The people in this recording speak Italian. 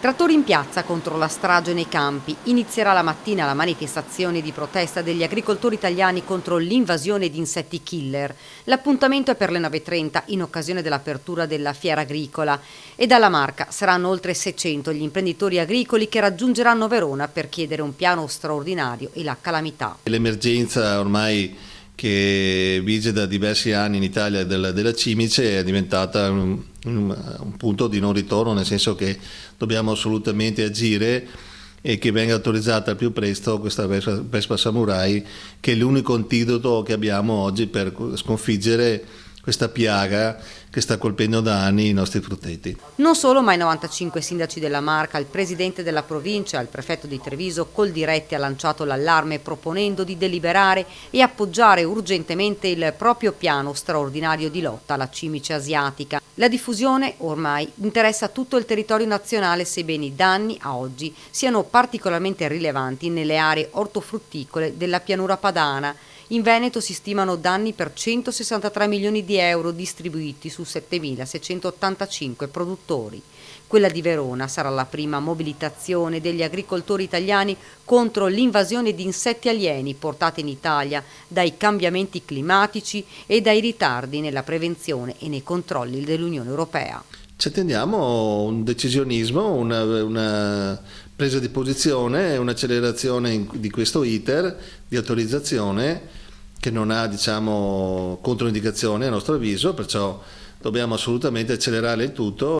Trattori in piazza contro la strage nei campi. Inizierà la mattina la manifestazione di protesta degli agricoltori italiani contro l'invasione di insetti killer. L'appuntamento è per le 9:30 in occasione dell'apertura della fiera agricola e dalla Marca saranno oltre 600 gli imprenditori agricoli che raggiungeranno Verona per chiedere un piano straordinario e la calamità. L'emergenza ormai che vige da diversi anni in Italia della cimice è diventata un punto di non ritorno, nel senso che dobbiamo assolutamente agire e che venga autorizzata al più presto questa Vespa Samurai, che è l'unico antidoto che abbiamo oggi per sconfiggere questa piaga che sta colpendo da anni i nostri frutteti. Non solo, ma i 95 sindaci della Marca, il presidente della provincia e il prefetto di Treviso Coldiretti ha lanciato l'allarme proponendo di deliberare e appoggiare urgentemente il proprio piano straordinario di lotta alla cimice asiatica. La diffusione ormai interessa tutto il territorio nazionale, sebbene i danni a oggi siano particolarmente rilevanti nelle aree ortofrutticole della pianura padana. In Veneto si stimano danni per 163 milioni di euro distribuiti su 7.685 produttori. Quella di Verona sarà la prima mobilitazione degli agricoltori italiani contro l'invasione di insetti alieni portata in Italia dai cambiamenti climatici e dai ritardi nella prevenzione e nei controlli dell'Unione Europea. Ci attendiamo un decisionismo, una presa di posizione, un'accelerazione di questo iter di autorizzazione che non ha, controindicazioni a nostro avviso, perciò dobbiamo assolutamente accelerare il tutto.